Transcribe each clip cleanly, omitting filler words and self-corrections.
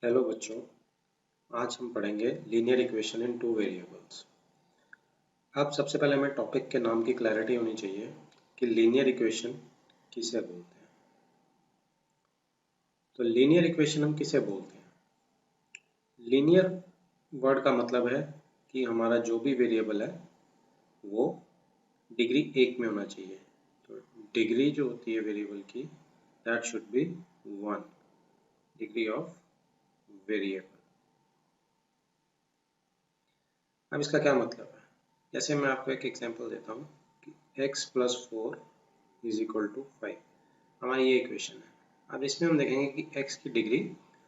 Hello बच्चों, आज हम पढ़ेंगे linear equation in two variables. अब सबसे पहले हमें टॉपिक के नाम की क्लैरिटी होनी चाहिए कि लीनियर इक्वेशन किसे बोलते हैं। तो लीनियर इक्वेशन हम किसे बोलते हैं? लीनियर वर्ड का मतलब है कि हमारा जो भी वेरिएबल है वो डिग्री 1 में होना चाहिए। तो डिग्री जो होती है वेरिएबल की, that should be 1 degree of variable. अब इसका क्या मतलब है? जैसे मैं आपको एक एग्जांपल देता हूँ कि x + 4 = 5, हमारी ये इक्वेशन है। अब इसमें हम देखेंगे कि x की डिग्री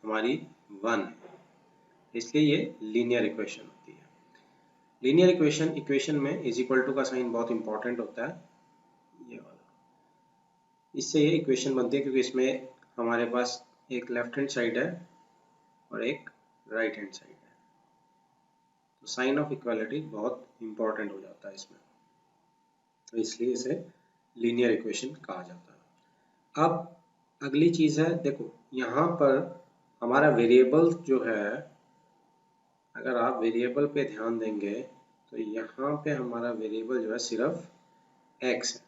हमारी 1 है, इसलिए ये लीनियर इक्वेशन होती है। लीनियर इक्वेशन में = का साइन बहुत इंपॉर्टेंट होता है, ये वाला। इससे ये इक्वेशन बनती है क्योंकि इसमें हमारे पास एक लेफ्ट हैंड साइड है और एक राइट हैंड साइड है। तो साइन ऑफ इक्वालिटी बहुत इंपॉर्टेंट हो जाता है इसमें, तो इसलिए इसे लीनियर इक्वेशन कहा जाता है। अब अगली चीज़ है, देखो यहाँ पर हमारा वेरिएबल जो है, अगर आप वेरिएबल पे ध्यान देंगे तो यहाँ पे हमारा वेरिएबल जो है सिर्फ x है।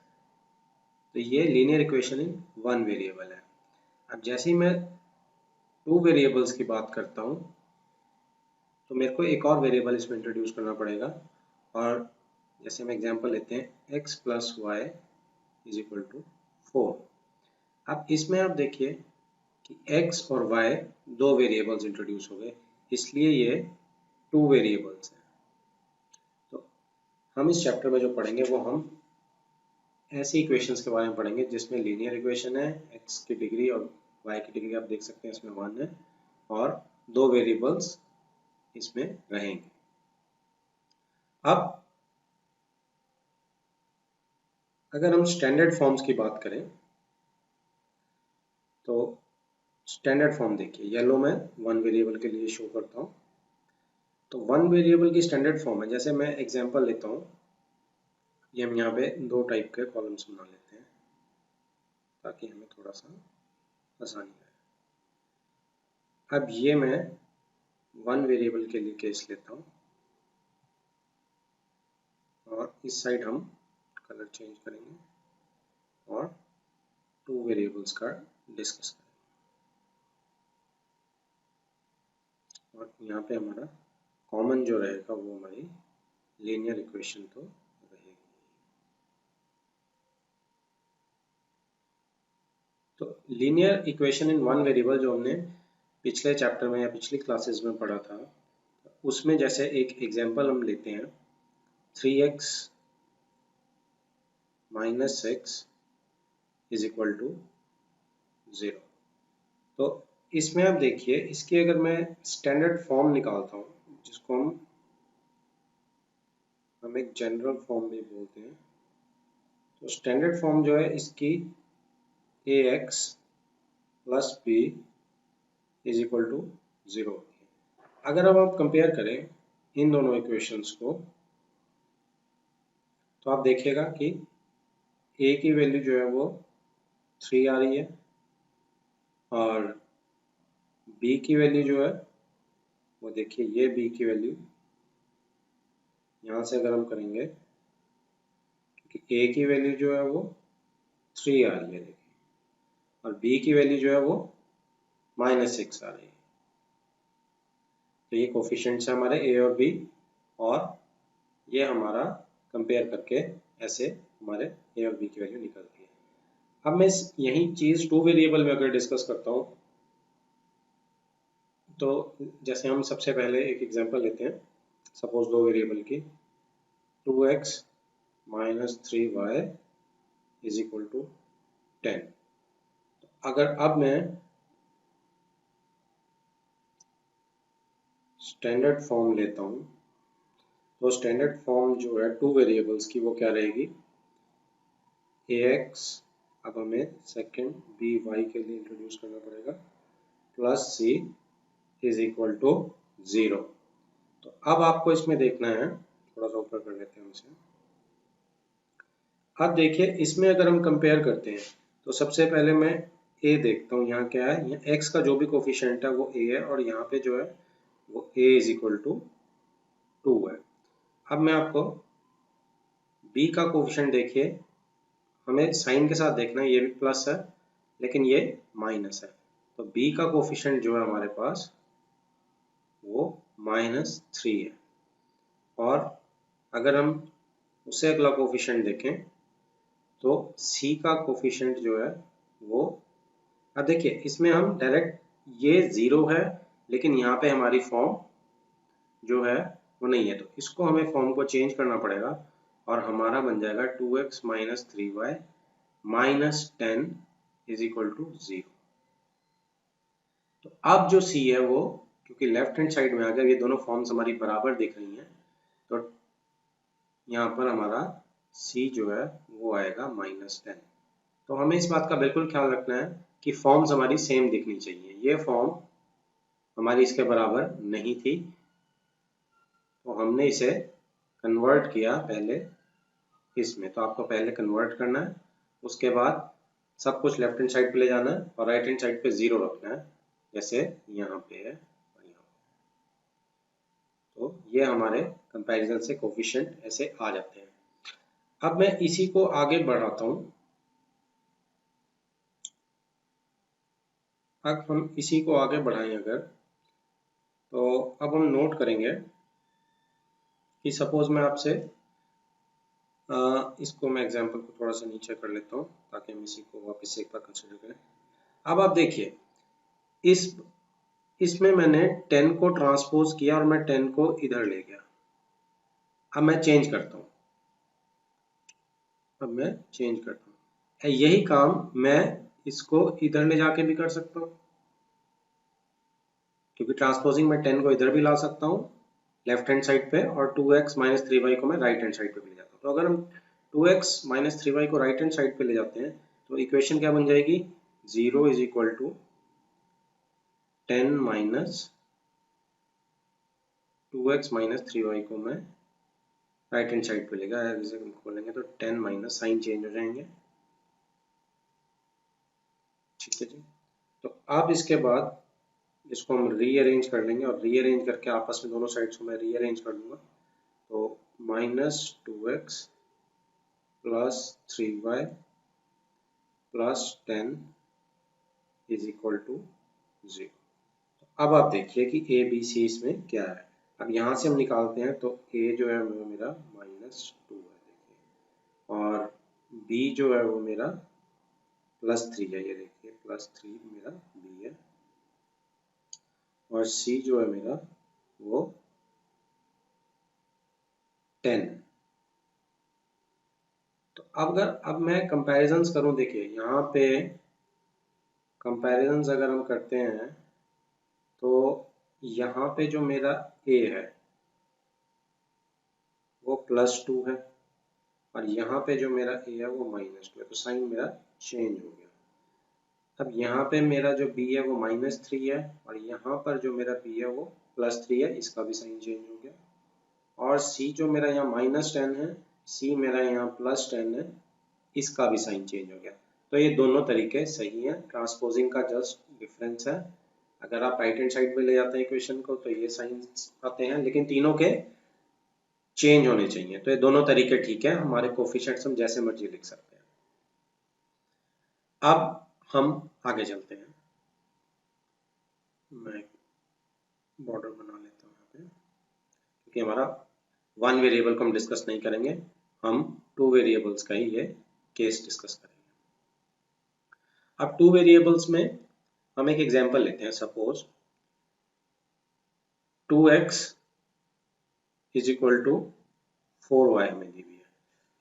तो ये linear equation in one variable है। अब जैसे ही मैं टू वेरिएबल्स की बात करता हूँ तो मेरे को एक और वेरिएबल इसमें इंट्रोड्यूस करना पड़ेगा, और जैसे हम एग्जांपल लेते हैं x + y = 4। अब इसमें आप देखिए कि x और y दो वेरिएबल्स इंट्रोड्यूस हो गए, इसलिए ये टू वेरिएबल्स हैं। तो हम इस चैप्टर में जो पढ़ेंगे वो हम ऐसी इक्वेशंस के बारे में पढ़ेंगे जिसमें लीनियर इक्वेशन है, x की डिग्री और y की डिग्री आप देख सकते हैं इसमें 1 है, और दो वेरिएबल्स इसमें रहेंगे। अब अगर हम स्टैंडर्ड फॉर्म्स की बात करें तो स्टैंडर्ड फॉर्म देखिए, येलो में वन वेरिएबल के लिए शो करता हूँ। तो वन वेरिएबल की स्टैंडर्ड फॉर्म है, जैसे मैं एग्जांपल लेता हूँ, ये हम यहाँ पे दो टाइप के कॉलम्स बना लेते हैं ताकि हमें थोड़ा सा आसानी रहे। अब ये मैं वन वेरिएबल के लिए केस लेता हूँ और इस साइड हम कलर चेंज करेंगे और टू वेरिएबल्स का डिस्कस करेंगे, और यहाँ पे हमारा कॉमन जो रहेगा वो हमारी लीनियर इक्वेशन तो रहेगी। तो linear equation in one variable जो हमने पिछले चैप्टर में या पिछली क्लासेस में पढ़ा था, उसमें जैसे एक एग्जांपल हम लेते हैं 3x - 6 = 0। तो इसमें आप देखिए, इसकी अगर मैं स्टैंडर्ड फॉर्म निकालता हूँ, जिसको हम एक जनरल फॉर्म भी बोलते हैं, तो स्टैंडर्ड फॉर्म जो है इसकी ax + b = 0। अगर अब आप कंपेयर करें इन दोनों इक्वेशंस को तो आप देखिएगा कि a की वैल्यू जो है वो 3 आ रही है और b की वैल्यू जो है वो देखिए, ये b की वैल्यू यहाँ से अगर हम करेंगे कि a की वैल्यू जो है वो 3 आ रही है देखिए, और b की वैल्यू जो है वो -6 आ रही है। तो ये कोफिशिएंट्स है हमारे a और b, और ये हमारा कंपेयर करके ऐसे हमारे a और b की वैल्यू निकलती है। अब मैं यही चीज़ टू वेरिएबल में अगर डिस्कस करता हूँ तो जैसे हम सबसे पहले एक एग्जांपल लेते हैं, सपोज दो वेरिएबल की 2x - 3y = 10। अगर अब मैं स्टैंडर्ड फॉर्म लेता हूँ तो स्टैंडर्ड फॉर्म जो है टू वेरिएबल्स की वो क्या रहेगी, ax, अब हमें सेकंड by के लिए इंट्रोड्यूस करना पड़ेगा, +c = 0। तो अब आपको इसमें देखना है, थोड़ा सा ऊपर कर लेते हैं हम इसे। अब देखिए इसमें अगर हम कंपेयर करते हैं तो सबसे पहले मैं ए देखता हूँ यहाँ क्या है, यहाँ x का जो भी कोफिशिएंट है वो a है और यहाँ पे जो है वो a इज इक्वल टू 2 है। अब मैं आपको b का कोफिशिएंट देखिए, हमें साइन के साथ देखना है, ये भी प्लस है लेकिन ये माइनस है, तो b का कोफिशिएंट जो है हमारे पास वो -3 है। और अगर हम उससे अगला कोफिशिएंट देखें तो c का कोफिशिएंट जो है वो, अब देखिए इसमें हम डायरेक्ट, ये 0 है लेकिन यहाँ पे हमारी फॉर्म जो है वो नहीं है, तो इसको हमें फॉर्म को चेंज करना पड़ेगा और हमारा बन जाएगा 2x minus 3y minus 10 is equal to 0। तो अब जो c है वो, क्योंकि लेफ्ट हैंड साइड में आ गया, ये दोनों फॉर्म्स हमारी बराबर दिख रही हैं, तो यहाँ पर हमारा c जो है वो आएगा -10। तो हमें इस बात का बिल्कुल ख्याल रखना है कि फॉर्म्स हमारी सेम दिखनी चाहिए। ये फॉर्म हमारी इसके बराबर नहीं थी, तो हमने इसे कन्वर्ट किया पहले इसमें, तो आपको पहले कन्वर्ट करना है, उसके बाद सब कुछ लेफ्ट हैंड साइड पे ले जाना है और राइट हैंड साइड पे 0 रखना है, जैसे यहाँ पे है और यहाँ पे। तो ये हमारे कंपैरिजन से कोफिशिएंट ऐसे आ जाते हैं। अब मैं इसी को आगे बढ़ाता हूँ। अब हम इसी को आगे बढ़ाएं अगर, तो अब हम नोट करेंगे कि सपोज मैं आपसे इसको मैं एग्जांपल को थोड़ा सा नीचे कर लेता हूँ ताकि हम इसी को वापस से एक बार कंसिडर करें। अब आप देखिए इसमें मैंने 10 को ट्रांसपोज किया और मैं 10 को इधर ले गया। अब मैं चेंज करता हूँ, यही काम मैं इसको इधर ले जाके भी कर सकता हूँ, क्योंकि ट्रांसपोजिंग में 10 को इधर भी ला सकता हूँ लेफ्ट हैंड साइड पे, और 2x माइनस 3y को मैं राइट हैंड साइड पे भी ले जाता हूँ। तो अगर हम 2x माइनस 3y को राइट हैंड साइड पे ले जाते हैं तो इक्वेशन क्या बन जाएगी, 0 is equal to 10 minus 2x minus 3y को मैं राइट हैंड साइड पे लेगा, इसे हम खोलेंगे तो 10 माइनस साइन चेंज हो जाएंगे, ठीक है जी। तो अब इसके बाद इसको हम रीअरेंज कर लेंगे और रीअरेंज करके आपस में दोनों साइड्स को मैं रीअरेंज कर लूँगा, तो -2x plus 3y plus 10 is equal to 0। अब आप देखिए कि a b c इसमें क्या है। अब यहाँ से हम निकालते हैं तो a जो है वो मेरा -2 है, देखिए, और b जो है वो मेरा +3 है, ये देखिए +3 मेरा b है, और c जो है मेरा वो 10। तो अब मैं कंपैरिजंस करूं, देखिए यहाँ पे कंपैरिजंस अगर हम करते हैं तो यहाँ पे जो मेरा a है वो +2 है और यहाँ पे जो मेरा a है वो -2 है, तो साइन मेरा चेंज हो गया। अब यहाँ पे मेरा जो b है वो -3 है और यहाँ पर जो मेरा b है वो +3 है, इसका भी साइन चेंज हो गया। और c जो मेरा यहाँ -10 है, c मेरा यहाँ +10 है, इसका भी साइन चेंज हो गया। तो ये दोनों तरीके सही हैं, ट्रांसपोजिंग का जस्ट डिफरेंस है। अगर आप राइट हैंड साइड पे ले जाते हैं इक्वेशन को तो ये साइन आते हैं, लेकिन तीनों के चेंज होने चाहिए। तो ये दोनों तरीके ठीक है, हमारे कोफिशिएंट्स हम जैसे मर्जी लिख सकते हैं। अब हम आगे चलते हैं, मैं बॉर्डर बना लेता हूँ यहाँ पे, क्योंकि हमारा वन वेरिएबल को हम डिस्कस नहीं करेंगे, हम टू वेरिएबल्स का ही ये केस डिस्कस करेंगे। अब टू वेरिएबल्स में हम एक एग्जांपल लेते हैं, suppose 2x is equal to 4y हमें दी हुई है।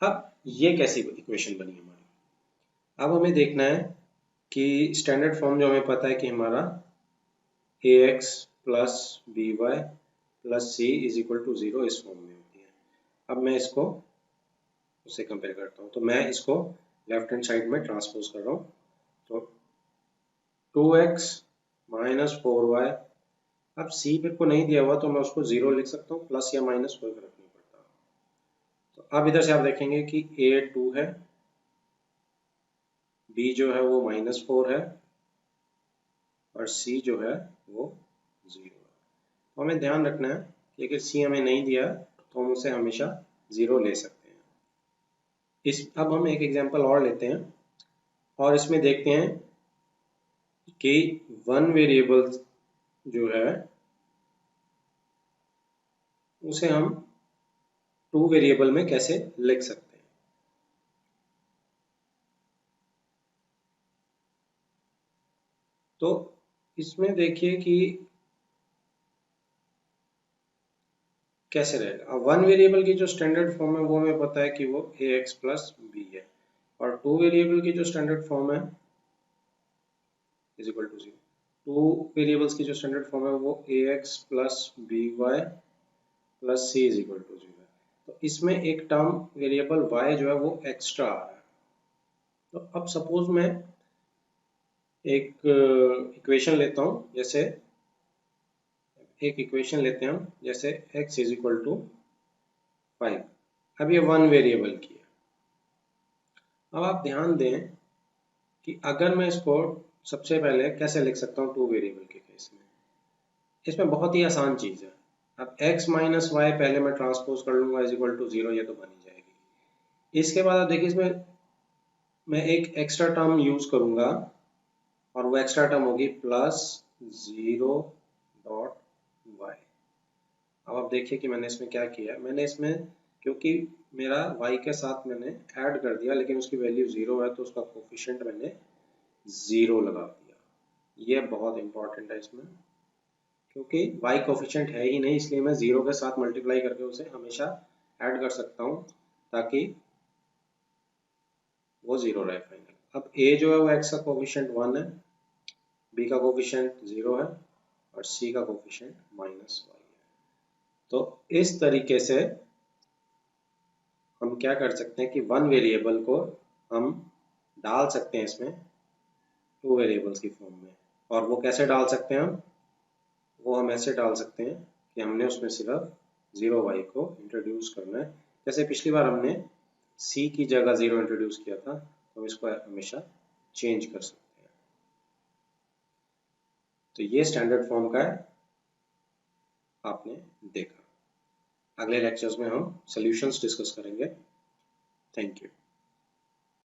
अब ये कैसी इक्वेशन बनी हमारी, अब हमें देखना है कि स्टैंडर्ड फॉर्म जो हमें पता है कि हमारा ax plus by plus c is equal to 0 इस फॉर्म में होती है। अब मैं इसको उससे कंपेयर करता हूँ, तो मैं इसको लेफ्ट हैंड साइड में ट्रांसपोज कर रहा हूँ, तो 2x माइनस 4y, अब c मेरे को नहीं दिया हुआ तो मैं उसको 0 लिख सकता हूँ, प्लस या माइनस कोई फर्क नहीं पड़ता। तो अब इधर से आप देखेंगे कि a 2 है, b जो है वो -4 है और c जो है वो 0 है। तो हमें ध्यान रखना है कि अगर c हमें नहीं दिया तो हम उसे हमेशा 0 ले सकते हैं। अब हम एक एग्जांपल और लेते हैं और इसमें देखते हैं कि वन वेरिएबल जो है उसे हम टू वेरिएबल में कैसे लिख सकते हैं। तो इसमें देखिए कि कैसे रहेगा। अब वन वेरिएबल की जो स्टैंडर्ड फॉर्म है वो हमें पता है कि वो ax प्लस बी है, और टू वेरिएबल की जो स्टैंडर्ड फॉर्म है is equal to 0। Two variables की जो स्टैंडर्ड फॉर्म है वो ax plus b y plus c is equal to 0 है। तो इसमें एक टर्म वेरिएबल y जो है वो एक्स्ट्रा आ रहा है। तो अब सपोज मैं एक इक्वेशन लेता हूँ, जैसे एक इक्वेशन लेते हैं हम, जैसे x इज इक्वल टू 5। अब ये वन वेरिएबल की है। अब आप ध्यान दें कि अगर मैं इसको सबसे पहले कैसे लिख सकता हूँ टू वेरिएबल के केस में, इसमें बहुत ही आसान चीज़ है। अब x माइनस वाई पहले मैं ट्रांसपोज कर लूंगा इज इक्वल टू 0, ये तो बन ही जाएगी। इसके बाद आप देखिए इसमें मैं एक एक्स्ट्रा टर्म यूज करूंगा और वो एक्स्ट्रा टर्म होगी प्लस 0 डॉट वाई। अब आप देखिए कि मैंने इसमें क्या किया, मैंने इसमें क्योंकि मेरा y के साथ मैंने ऐड कर दिया लेकिन उसकी वैल्यू 0 है तो उसका कोफिशिएंट मैंने 0 लगा दिया। ये बहुत इंपॉर्टेंट है इसमें, क्योंकि y कोफिशिएंट है ही नहीं इसलिए मैं 0 के साथ मल्टीप्लाई करके उसे हमेशा ऐड कर सकता हूँ ताकि वो 0 रहे फाइनल। अब a जो है वो x का कोफिशिएंट 1 है, b का कोफिशिएंट 0 है और c का कोफिशिएंट माइनस y है। तो इस तरीके से हम क्या कर सकते हैं कि वन वेरिएबल को हम डाल सकते हैं इसमें टू वेरिएबल्स की फॉर्म में। और वो कैसे डाल सकते हैं वो हम ऐसे डाल सकते हैं कि हमने उसमें सिर्फ 0y को इंट्रोड्यूस करना है। जैसे पिछली बार हमने c की जगह 0 इंट्रोड्यूस किया था, तो हम इसको हमेशा चेंज कर सकते हैं। तो ये स्टैंडर्ड फॉर्म का है, आपने देखा। अगले लेक्चर्स में हम सॉल्यूशंस डिस्कस करेंगे। Thank you.